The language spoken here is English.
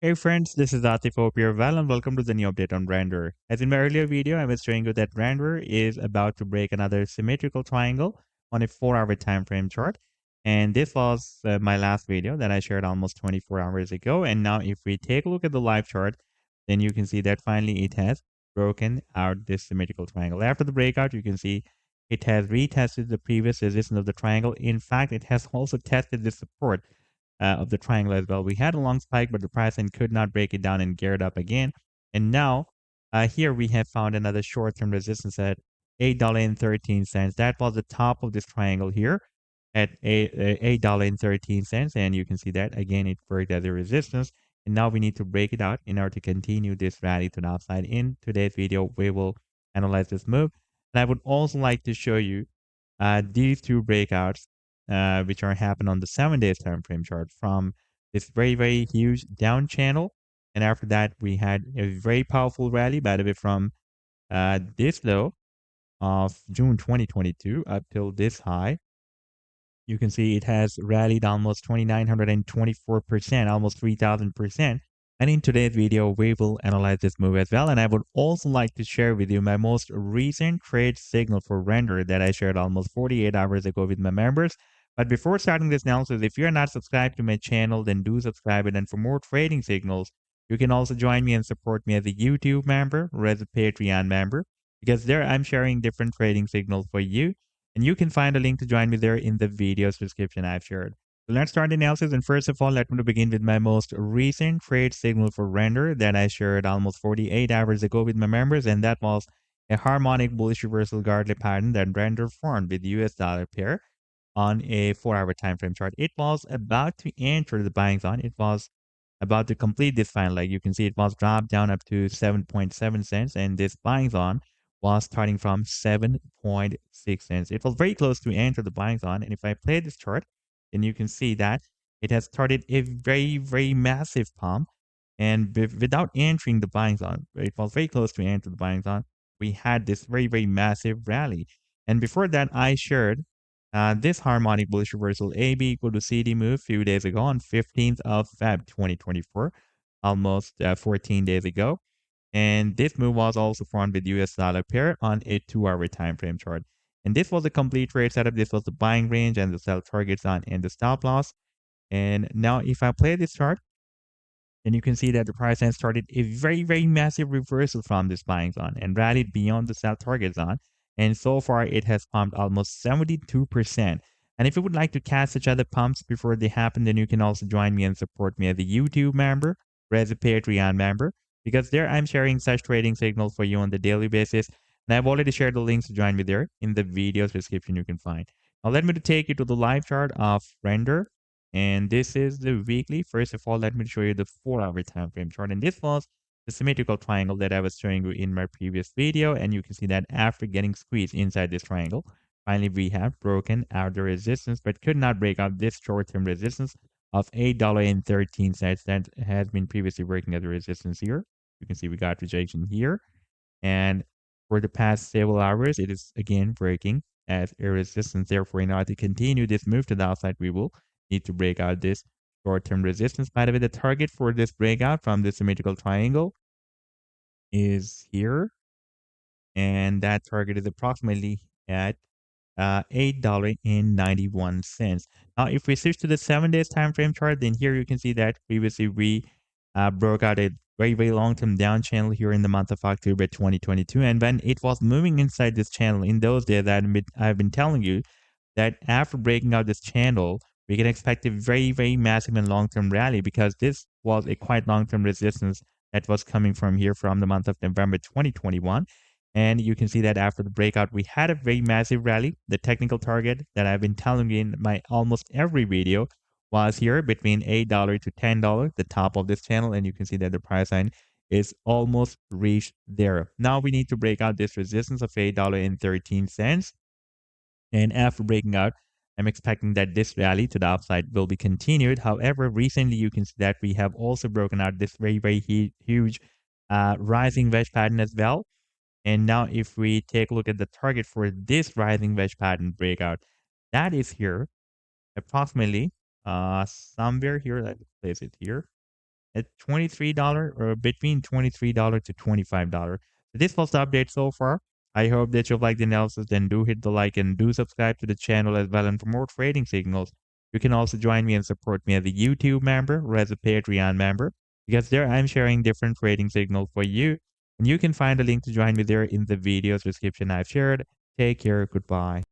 Hey friends, this is Atif. Hope you're well and welcome to the new update on RNDR. As in my earlier video, I was showing you that RNDR is about to break another symmetrical triangle on a 4-hour time frame chart. And this was my last video that I shared almost 24 hours ago. And now if we take a look at the live chart, then you can see that finally it has broken out this symmetrical triangle. After the breakout, you can see it has retested the previous resistance of the triangle. In fact, it has also tested the support of the triangle as well. We had a long spike, but the price then could not break it down and geared up again. And now here we have found another short-term resistance at $8.13. That was the top of this triangle here at $8.13. And you can see that again, it worked as a resistance. And now we need to break it out in order to continue this rally to the upside. In today's video, we will analyze this move. And I would also like to show you these two breakouts which are happening on the 7 days time frame chart from this very huge down channel. And after that, we had a very powerful rally, by the way, from this low of June 2022 up till this high. You can see it has rallied almost 2,924%, almost 3,000%. And in today's video, we will analyze this move as well. And I would also like to share with you my most recent trade signal for render that I shared almost 48 hours ago with my members. But before starting this analysis, if you're not subscribed to my channel, then do subscribe it. And for more trading signals, you can also join me and support me as a YouTube member or as a Patreon member, because there I'm sharing different trading signals for you. And you can find a link to join me there in the video's description I've shared. So let's start the analysis. And first of all, let me begin with my most recent trade signal for render that I shared almost 48 hours ago with my members. And that was a harmonic bullish reversal Gartley pattern that render formed with US dollar pair on a 4-hour time frame chart. It was about to enter the buying zone. It was about to complete this final leg. You can see it was dropped down up to 7.7 cents, and this buying zone was starting from 7.6 cents. It was very close to enter the buying zone. And if I play this chart, then you can see that it has started a very massive pump. And without entering the buying zone, it was very close to enter the buying zone. We had this very massive rally. And before that, I shared this harmonic bullish reversal AB equal to CD move a few days ago on 15th of Feb 2024, almost 14 days ago. And this move was also formed with US dollar pair on a 2-hour time frame chart. And this was a complete trade setup. This was the buying range and the sell targets on and the stop loss. And now if I play this chart, then you can see that the price has started a very massive reversal from this buying zone and rallied beyond the sell target zone. And so far, it has pumped almost 72%. And if you would like to catch such other pumps before they happen, then you can also join me and support me as a YouTube member or as a Patreon member, because there I'm sharing such trading signals for you on the daily basis. And I've already shared the links to join me there in the video's description you can find. Now let me take you to the live chart of render. And this is the weekly. First of all, let me show you the 4-hour time frame chart. And this was the symmetrical triangle that I was showing you in my previous video. And you can see that after getting squeezed inside this triangle, finally we have broken out the resistance, but could not break out this short-term resistance of $8.13 that has been previously working as a resistance here. You can see we got rejection here. And for the past several hours, it is again breaking as a resistance. Therefore, in order to continue this move to the outside, we will need to break out this short-term resistance. By the way, the target for this breakout from this symmetrical triangle is here. And that target is approximately at $8.91. Now, if we switch to the 7 days time frame chart, then here you can see that previously we broke out a very long-term down channel here in the month of October 2022. And when it was moving inside this channel in those days, I've been telling you that after breaking out this channel, we can expect a very massive and long-term rally, because this was a quite long-term resistance that was coming from here from the month of November 2021. And you can see that after the breakout, we had a very massive rally. The technical target that I've been telling you in my almost every video was here between $8 to $10, the top of this channel. And you can see that the price line is almost reached there. Now we need to break out this resistance of $8.13. And after breaking out, I'm expecting that this rally to the upside will be continued. However, recently you can see that we have also broken out this very huge rising wedge pattern as well. And now if we take a look at the target for this rising wedge pattern breakout, that is here approximately somewhere here. Let's place it here. at $23 or between $23 to $25. So this was the update so far. I hope that you like the analysis. Then do hit the like and do subscribe to the channel as well. And for more trading signals, you can also join me and support me as a YouTube member or as a Patreon member, because there I'm sharing different trading signals for you. And you can find a link to join me there in the video's description I've shared. Take care. Goodbye.